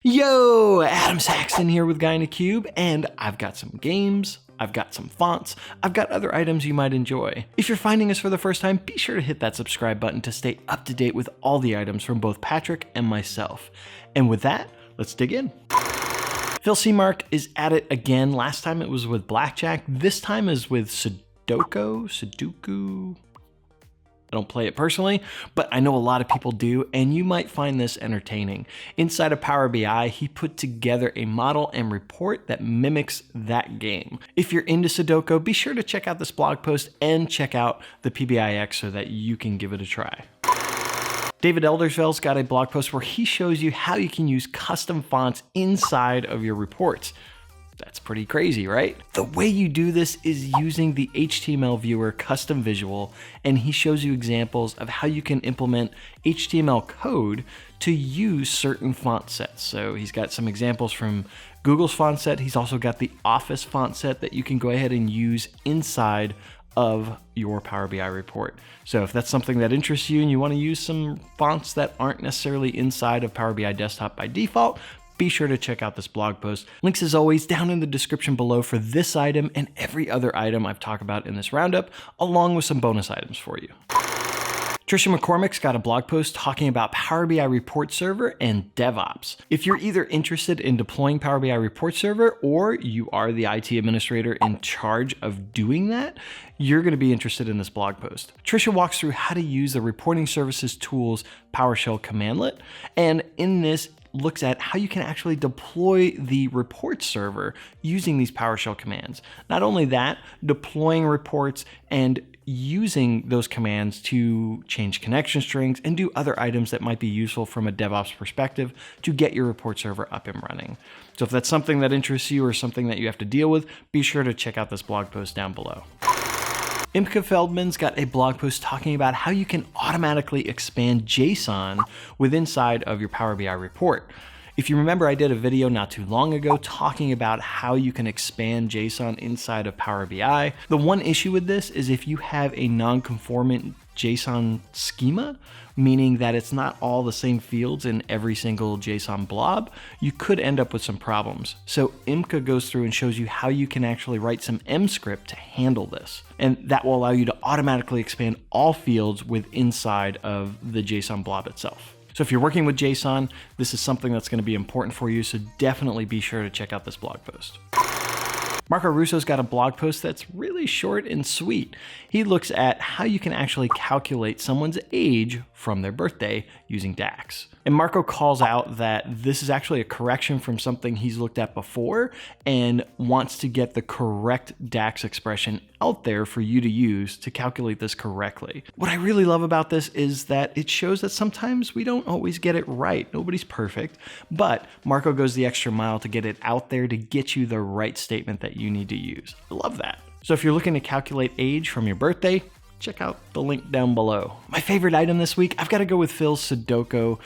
Yo, Adam Saxton here with Guy in a Cube, and I've got some games, I've got some fonts, I've got other items you might enjoy. If you're finding us for the first time, be sure to hit that subscribe button to stay up to date with all the items from both Patrick and myself. And with that, let's dig in. Phil Seamark is at it again. Last time it was with Blackjack. This time is with Sudoku. I don't play it personally, but I know a lot of people do, and you might find this entertaining. Inside of Power BI, he put together a model and report that mimics that game. If you're into Sudoku, be sure to check out this blog post and check out the PBIX so that you can give it a try. David Eldersville's got a blog post where he shows you how you can use custom fonts inside of your reports. That's pretty crazy, right? The way you do this is using the HTML viewer custom visual, and he shows you examples of how you can implement HTML code to use certain font sets. So he's got some examples from Google's font set. He's also got the Office font set that you can go ahead and use inside of your Power BI report. So if that's something that interests you and you want to use some fonts that aren't necessarily inside of Power BI Desktop by default, be sure to check out this blog post. Links as always down in the description below for this item and every other item I've talked about in this roundup, along with some bonus items for you. Trisha McCormick's got a blog post talking about Power BI Report Server and DevOps. If you're either interested in deploying Power BI Report Server or you are the IT administrator in charge of doing that, you're going to be interested in this blog post. Trisha walks through how to use the reporting services tools PowerShell commandlet, and in this looks at how you can actually deploy the report server using these PowerShell commands. Not only that, deploying reports and using those commands to change connection strings and do other items that might be useful from a DevOps perspective to get your report server up and running. So if that's something that interests you or something that you have to deal with, be sure to check out this blog post down below. Imke Feldman's got a blog post talking about how you can automatically expand JSON inside of your Power BI report. If you remember, I did a video not too long ago talking about how you can expand JSON inside of Power BI. The one issue with this is if you have a non-conformant JSON schema, meaning that it's not all the same fields in every single JSON blob, you could end up with some problems. So Imke goes through and shows you how you can actually write some M script to handle this. And that will allow you to automatically expand all fields inside of the JSON blob itself. So if you're working with JSON, this is something that's going to be important for you, so definitely be sure to check out this blog post. Marco Russo's got a blog post that's really short and sweet. He looks at how you can actually calculate someone's age from their birthday using DAX. And Marco calls out that this is actually a correction from something he's looked at before and wants to get the correct DAX expression out there for you to use to calculate this correctly. What I really love about this is that it shows that sometimes we don't always get it right. Nobody's perfect, but Marco goes the extra mile to get it out there to get you the right statement that you need to use. I love that. So if you're looking to calculate age from your birthday, check out the link down below. My favorite item this week, I've got to go with Phil's Sudoku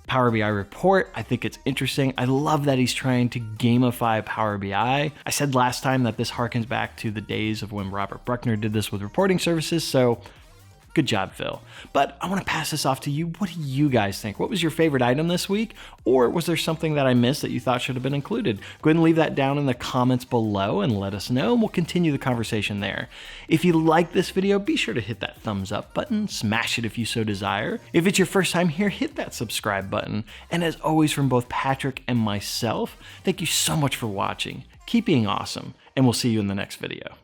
Power BI report. I think it's interesting. I love that he's trying to gamify Power BI. I said last time that this harkens back to the days of when Robert Bruckner did this with reporting services, so good job, Phil. But I want to pass this off to you. What do you guys think? What was your favorite item this week? Or was there something that I missed that you thought should have been included? Go ahead and leave that down in the comments below and let us know, and we'll continue the conversation there. If you like this video, be sure to hit that thumbs up button, smash it if you so desire. If it's your first time here, hit that subscribe button. And as always, from both Patrick and myself, thank you so much for watching. Keep being awesome, and we'll see you in the next video.